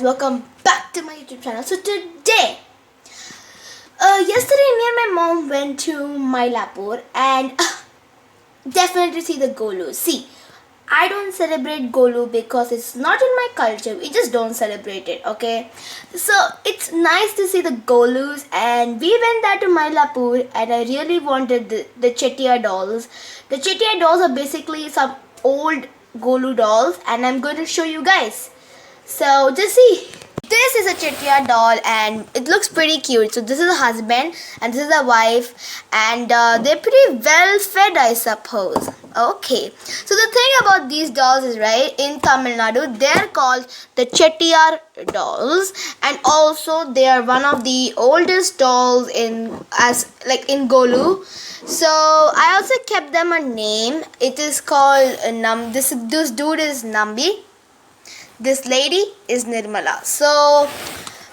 welcome back to my YouTube channel. So today, yesterday me and my mom went to Mylapore and definitely see the Golu. See, I don't celebrate Golu because it's not in my culture. We just don't celebrate it, okay? So it's nice to see the Golus, and we went there to Mylapore and I really wanted the Chettiar dolls. The Chettiar dolls are basically some old Golu dolls and I'm going to show you guys. So just see. This is a Chettiar doll and it looks pretty cute. So this is a husband and this is a wife, and they're pretty well fed, I suppose. Okay. So the thing about these dolls is, right, in Tamil Nadu they're called the Chettiar dolls, and also they are one of the oldest dolls in Golu. So I also kept them a name. It is called this dude is Nambi. This lady is Nirmala. So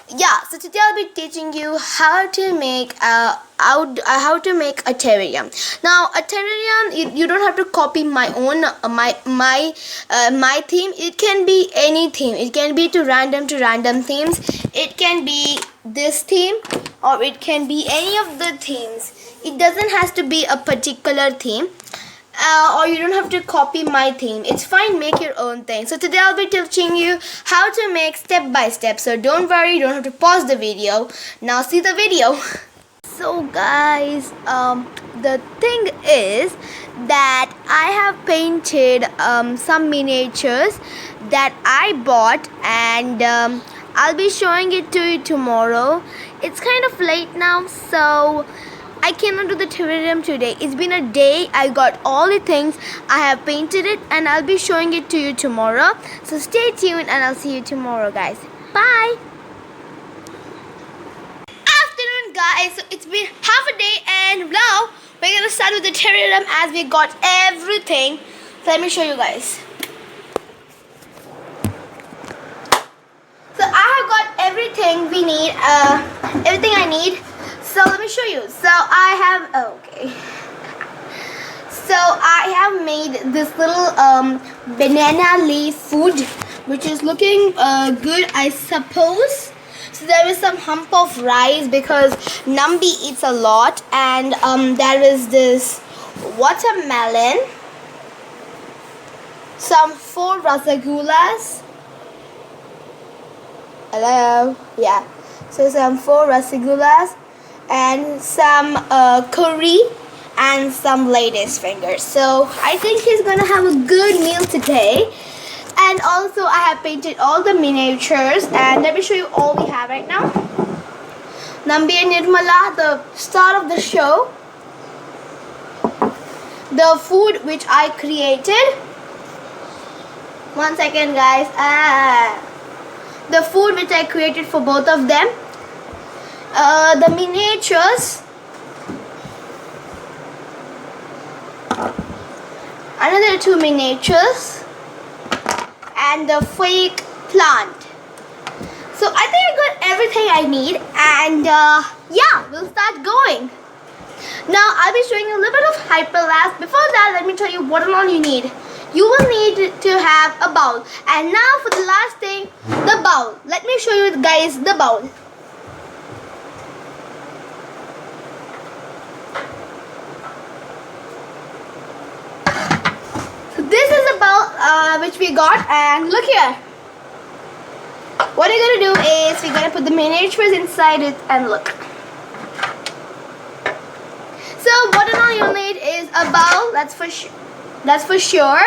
yeah, so today I'll be teaching you how to make a terrarium. Now a terrarium, you don't have to copy my own my theme. It can be any theme. It can be to random themes. It can be this theme or it can be any of the themes. It doesn't have to be a particular theme. Or you don't have to copy my theme. It's fine, make your own thing. So today I'll be teaching you how to make step by step. So don't worry, you don't have to pause the video. Now see the video. So guys, the thing is that I have painted some miniatures that I bought, and I'll be showing it to you tomorrow. It's kind of late now, so I cannot do the terrarium today. It's been a day. I got all the things. I have painted it and I'll be showing it to you tomorrow. So stay tuned and I'll see you tomorrow, guys. Bye. Afternoon, guys. So it's been half a day and now we're going to start with the terrarium as we got everything. So let me show you guys. So I have got everything we need, everything I need. So let me show you. So I have made this little banana leaf food, which is looking good, I suppose. So there is some hump of rice because Nambi eats a lot, and there is this watermelon, some 4 rasagullas. Hello, yeah. So some 4 rasagullas and some curry and some lady's fingers. So I think he's gonna have a good meal today. And also I have painted all the miniatures, and let me show you all we have right now. Nambi and Nirmala, the star of the show. The food which I created. One second, guys. The food which I created for both of them. The miniatures, another 2 miniatures, and the fake plant. So I think I got everything I need, and yeah, we'll start going. Now I'll be showing you a little bit of hyperlapse. Before that, let me tell you what and all you need. You will need to have a bowl, and now for the last thing, the bowl. Let me show you guys the bowl. This is the bowl which we got, and look here. What we're gonna do is we're gonna put the miniatures inside it, and look. So what and all you need is a bowl. That's for sure.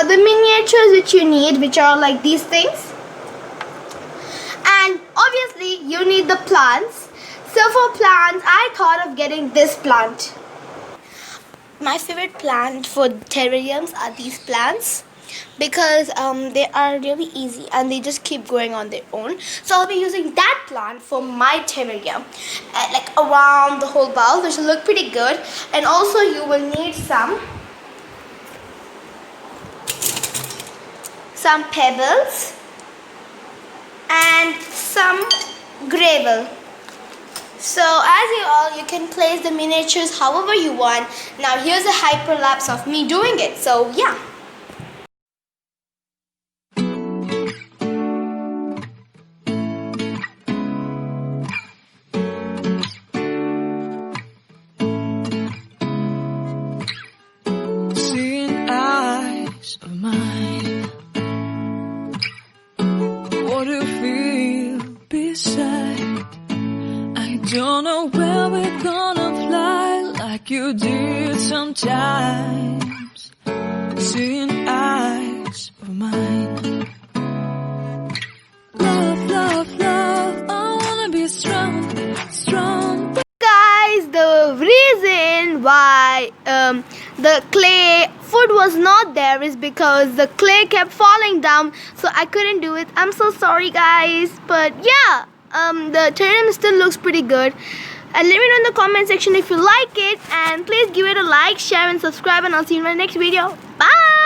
The miniatures which you need, which are like these things, and obviously you need the plants. So for plants, I thought of getting this plant. My favorite plant for terrariums are these plants because they are really easy and they just keep growing on their own. So I'll be using that plant for my terrarium, like around the whole bowl, which will look pretty good. And also you will need some pebbles and some gravel. So as you can place the miniatures however you want. Now here's a hyperlapse of me doing it. So yeah. how to feel beside. I don't know where we're gonna fly like you did sometimes. Seeing eyes of mine. Love, love, love, I wanna be strong, strong. Guys, the reason why the clay food was not there is because the clay kept falling down, so I couldn't do it. I'm so sorry, guys, but yeah, the terrarium still looks pretty good. And let me know in the comment section if you like it, and please give it a like, share and subscribe, and I'll see you in my next video. Bye.